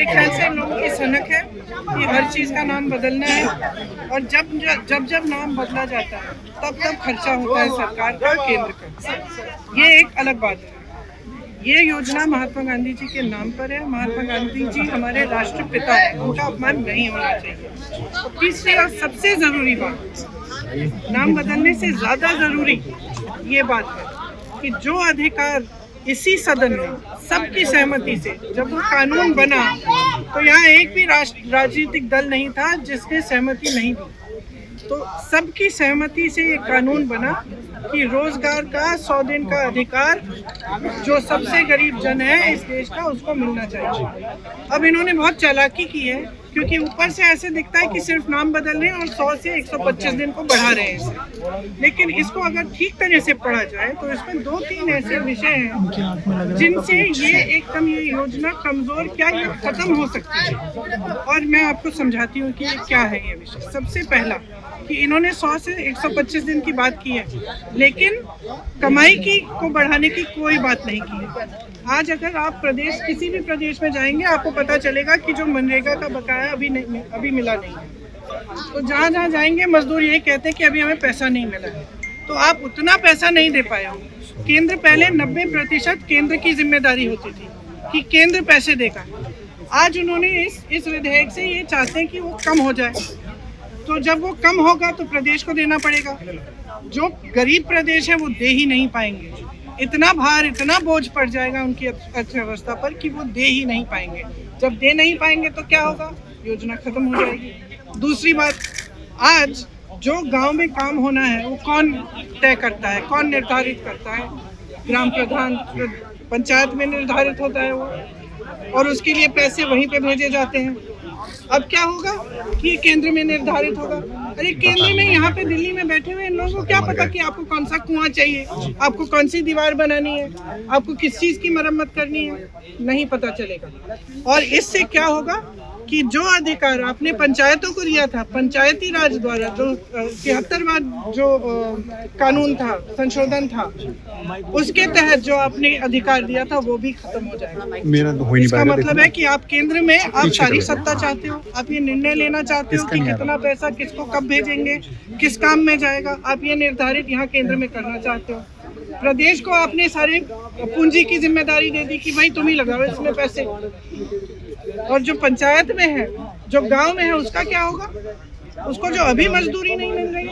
मेरे ख्याल से इन लोगों की सनक है कि हर चीज़ का नाम बदलना है, और जब नाम बदला जाता है तब खर्चा होता है सरकार का, केंद्र का। ये एक अलग बात है। ये योजना महात्मा गांधी जी के नाम पर है। महात्मा गांधी जी हमारे राष्ट्रपिता हैं, उनका अपमान नहीं होना चाहिए। तीसरी और सबसे ज़रूरी बात, नाम बदलने से ज़्यादा ज़रूरी ये बात है कि जो अधिकार इसी सदन में सबकी सहमति से जब वो कानून बना, तो यहाँ एक भी राजनीतिक दल नहीं था जिसने सहमति नहीं दी। तो सबकी सहमति से ये कानून बना कि रोजगार का 100 दिन का अधिकार जो सबसे गरीब जन है इस देश का, उसको मिलना चाहिए। अब इन्होंने बहुत चालाकी की है, क्योंकि ऊपर से ऐसे दिखता है कि सिर्फ नाम बदल रहे हैं और 100 से 125 दिन को बढ़ा रहे हैं इसे। लेकिन इसको अगर ठीक तरह से पढ़ा जाए तो इसमें 2-3 ऐसे विषय हैं जिनसे ये एकदम ये योजना कमजोर क्या ये खत्म हो सकती है। और मैं आपको समझाती हूँ कि ये क्या है ये विषय। सबसे पहला कि इन्होंने 100 से 125 दिन की बात की है, लेकिन कमाई को बढ़ाने की कोई बात नहीं की है। आज अगर आप किसी भी प्रदेश में जाएंगे, आपको पता चलेगा कि जो मनरेगा का बकाया अभी मिला नहीं है। तो जहाँ जाएंगे मजदूर यही कहते हैं कि अभी हमें पैसा नहीं मिला है। तो आप उतना पैसा नहीं दे पाए हो। केंद्र पहले 90% केंद्र की जिम्मेदारी होती थी कि केंद्र पैसे देगा। आज उन्होंने इस विधेयक से ये चाहते हैं कि वो कम हो जाए। तो जब वो कम होगा तो प्रदेश को देना पड़ेगा। जो गरीब प्रदेश है वो दे ही नहीं पाएंगे। इतना भार, इतना बोझ पड़ जाएगा उनकी अर्थव्यवस्था पर कि वो दे ही नहीं पाएंगे। जब दे नहीं पाएंगे तो क्या होगा? योजना खत्म हो जाएगी। दूसरी बात, आज जो गांव में काम होना है वो कौन तय करता है, कौन निर्धारित करता है? ग्राम प्रधान, पंचायत में निर्धारित होता है वो, और उसके लिए पैसे वहीं पे भेजे जाते हैं। अब क्या होगा कि केंद्र में निर्धारित होगा। अरे केंद्र में यहाँ पे दिल्ली में बैठे हुए इन लोगों को क्या पता कि आपको कौन सा कुआं चाहिए, आपको कौन सी दीवार बनानी है, आपको किस चीज़ की मरम्मत करनी है, नहीं पता चलेगा। और इससे क्या होगा कि जो अधिकार आपने पंचायतों को दिया था, पंचायती राज द्वारा जो 73वां जो कानून था, संशोधन था, उसके तहत जो आपने अधिकार दिया था वो भी खत्म हो जाएगा। इसका मतलब है कि आप केंद्र में आप सारी सत्ता चाहते हो, आप ये निर्णय लेना चाहते हो कि कितना पैसा किसको कब भेजेंगे, किस काम में जाएगा, आप ये निर्धारित यहाँ केंद्र में करना चाहते हो। प्रदेश को आपने सारे पूंजी की जिम्मेदारी दे दी कि भाई तुम ही लगाओ इसमें पैसे। और जो पंचायत में है, जो गांव में है, उसका क्या होगा? उसको जो अभी मजदूरी नहीं मिल रही है,